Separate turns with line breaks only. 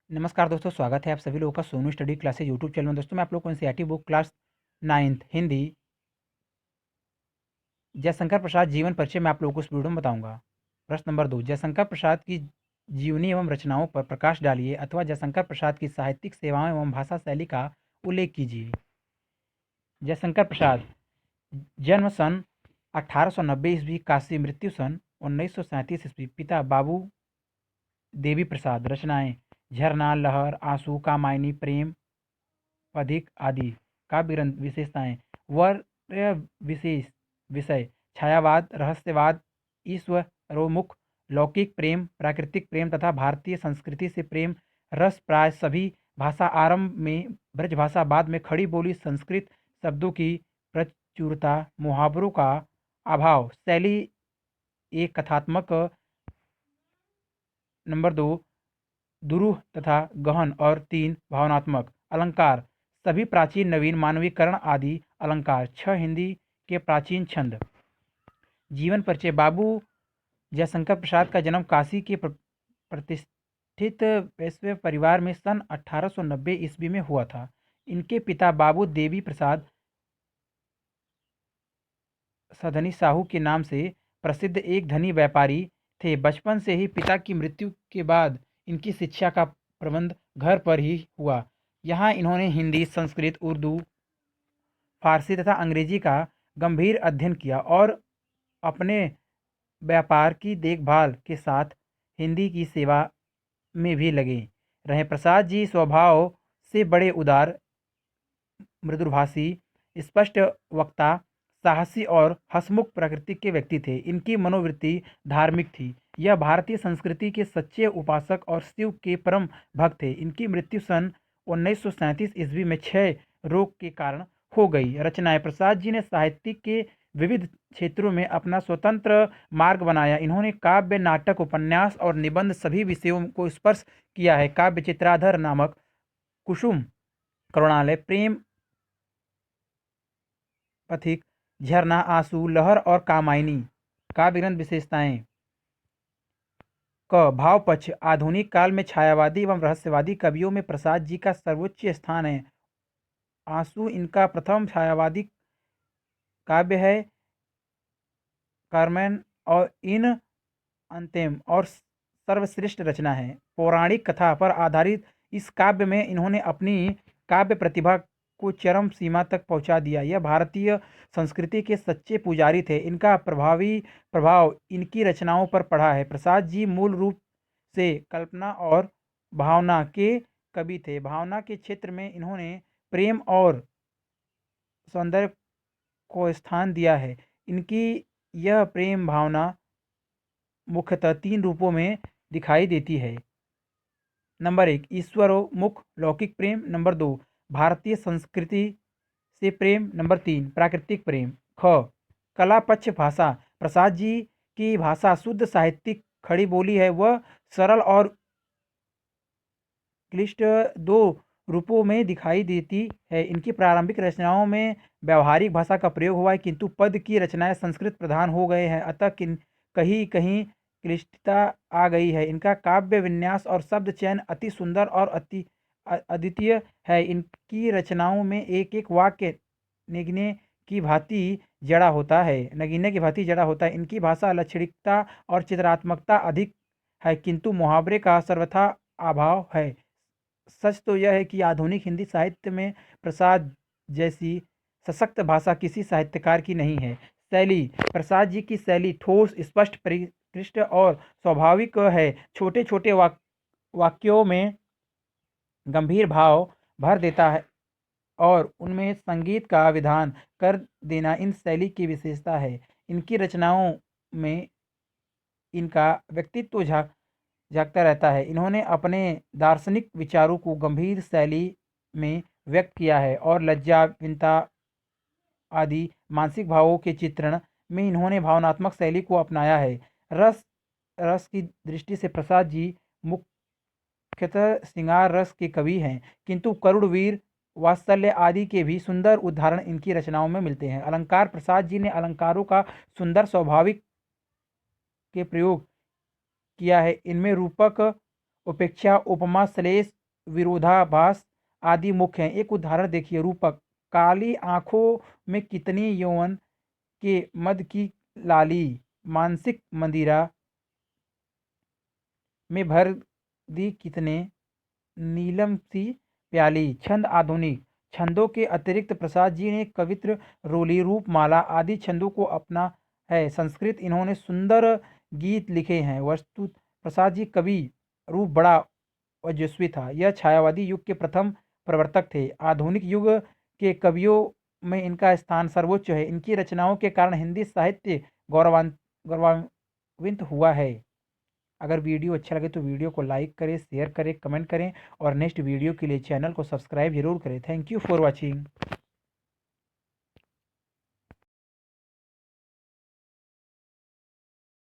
नमस्कार दोस्तों, स्वागत है आप सभी लोगों का Sonu study classes YouTube channel में। दोस्तों मैं आप लोगों को NCERT book class 9th Hindi Jaishankar Prasad जीवन परिचय में आप लोगों को इस वीडियो में बताऊंगा। प्रश्न नंबर 2, जयशंकर प्रसाद की जीवनी एवं रचनाओं पर प्रकाश डालिए अथवा जयशंकर प्रसाद की साहित्यिक सेवाओं एवं भाषा शैली का उल्लेख कीजिए। जयशंकर प्रसाद जन्म सन 1890 ईस्वी, काशी, मृत्यु सन 1937 ईस्वी। पिता बाबू देवी प्रसाद। रचनाएं झरना, लहर, आंसू, कामायनी, प्रेम अधिक आदि। काव्य ग्रंथ विशेषताएं वर्य विशेष विषय छायावाद, रहस्यवाद, ईश्वरोन्मुख, लौकिक प्रेम, प्राकृतिक प्रेम तथा भारतीय संस्कृति से प्रेम रस। प्राय सभी भाषा आरंभ में ब्रजभाषा, बाद में खड़ी बोली संस्कृत शब्दों की प्रचुरता, मुहावरों का अभाव। शैली एक कथात्मक। नंबर 2 दुरूह तथा गहन। और 3 भावनात्मक। अलंकार सभी प्राचीन, नवीन, मानवीकरण आदि अलंकार। 6 हिंदी के प्राचीन छंद। जीवन परिचय बाबू जयशंकर प्रसाद का जन्म काशी के प्रतिष्ठित वैश्य परिवार में सन 1890 ईस्वी में हुआ था। इनके पिता बाबू देवी प्रसाद सधनी साहू के नाम से प्रसिद्ध एक धनी व्यापारी थे। बचपन से ही पिता की मृत्यु के बाद इनकी शिक्षा का प्रबंध घर पर ही हुआ। यहाँ इन्होंने हिंदी, संस्कृत, उर्दू, फारसी तथा अंग्रेजी का गंभीर अध्ययन किया और अपने व्यापार की देखभाल के साथ हिंदी की सेवा में भी लगे रहे। प्रसाद जी स्वभाव से बड़े उदार, मृदुभाषी, स्पष्ट वक्ता, साहसी और हंसमुख प्रकृति के व्यक्ति थे। इनकी मनोवृत्ति धार्मिक थी। यह भारतीय संस्कृति के सच्चे उपासक और शिव के परम भक्त थे। इनकी मृत्यु सन 1937 ईस्वी में क्षय रोग के कारण हो गई। रचनाएं प्रसाद जी ने साहित्य के विविध क्षेत्रों में अपना स्वतंत्र मार्ग बनाया। इन्होंने काव्य, नाटक, उपन्यास और निबंध सभी विषयों को स्पर्श किया है। काव्य चित्राधर नामक, कुसुम, करुणालय, प्रेम पथिक, झरना, आंसू, लहर और कामायनी। काव्य ग्रंथ विशेषताएं क भाव पक्ष आधुनिक काल में छायावादी एवं रहस्यवादी कवियों में प्रसाद जी का सर्वोच्च स्थान है। आंसू इनका प्रथम छायावादी काव्य है। कार्मेन और इन अंतिम और सर्वश्रेष्ठ रचना है। पौराणिक कथा पर आधारित इस काव्य में इन्होंने अपनी काव्य प्रतिभा को चरम सीमा तक पहुंचा दिया। यह भारतीय संस्कृति के सच्चे पुजारी थे। इनका प्रभावी प्रभाव इनकी रचनाओं पर पड़ा है। प्रसाद जी मूल रूप से कल्पना और भावना के कवि थे। भावना के क्षेत्र में इन्होंने प्रेम और सौंदर्य को स्थान दिया है। इनकी यह प्रेम भावना मुख्यतः 3 रूपों में दिखाई देती है। नंबर 1 ईश्वरोन्मुख लौकिक प्रेम। नंबर 2 भारतीय संस्कृति से प्रेम। नंबर 3 प्राकृतिक प्रेम। ख कला पक्ष भाषा प्रसाद जी की भाषा शुद्ध साहित्यिक खड़ी बोली है। वह सरल और क्लिष्ट 2 रूपों में दिखाई देती है। इनकी प्रारंभिक रचनाओं में व्यावहारिक भाषा का प्रयोग हुआ है, किंतु पद की रचनाएं संस्कृत प्रधान हो गए हैं, अतः कहीं कहीं क्लिष्टता आ गई है। इनका काव्य विन्यास और शब्द चयन अति सुंदर और अति अद्वितीय है। इनकी रचनाओं में एक एक वाक्य निगने की भांति जड़ा होता है नगीने की भांति जड़ा होता है। इनकी भाषा लाक्षणिकता और चित्रात्मकता अधिक है, किंतु मुहावरे का सर्वथा अभाव है। सच तो यह है कि आधुनिक हिंदी साहित्य में प्रसाद जैसी सशक्त भाषा किसी साहित्यकार की नहीं है। शैली प्रसाद जी की शैली ठोस, स्पष्ट, परिष्कृत और स्वाभाविक है। छोटे छोटे वाक्यों में गंभीर भाव भर देता है और उनमें संगीत का विधान कर देना इन शैली की विशेषता है। इनकी रचनाओं में इनका व्यक्तित्व झांकता रहता है। इन्होंने अपने दार्शनिक विचारों को गंभीर शैली में व्यक्त किया है और लज्जा, विनता आदि मानसिक भावों के चित्रण में इन्होंने भावनात्मक शैली को अपनाया है। रस रस की दृष्टि से प्रसाद जी मुख्यतः श्रृंगार रस के कवि हैं, किंतु करुण, वीर, वात्सल्य आदि के भी सुंदर उदाहरण इनकी रचनाओं में मिलते हैं। अलंकार प्रसाद जी ने अलंकारों का सुंदर स्वाभाविक के प्रयोग किया है। इनमें रूपक उपेक्षा, उपमा, श्लेष, विरोधाभास आदि मुख्य हैं। एक उदाहरण देखिए, रूपक। काली आंखों में कितनी यौवन के मद की लाली, मानसिक मंदिरा में भर दी कितने नीलम सी प्याली। छंद आधुनिक। छंदों के अतिरिक्त प्रसाद जी ने कवित्र, रोली, रूपमाला आदि छंदों को अपना है। संस्कृत इन्होंने सुंदर गीत लिखे हैं। वस्तु प्रसाद जी कवि रूप बड़ा ओजस्वी था। यह छायावादी युग के प्रथम प्रवर्तक थे। आधुनिक युग के कवियों में इनका स्थान सर्वोच्च है। इनकी रचनाओं के कारण हिंदी साहित्य गौरवान्वित हुआ है। अगर वीडियो अच्छा लगे तो वीडियो को लाइक करें, शेयर करें, कमेंट करें और नेक्स्ट वीडियो के लिए चैनल को सब्सक्राइब जरूर करें। Thank you for watching.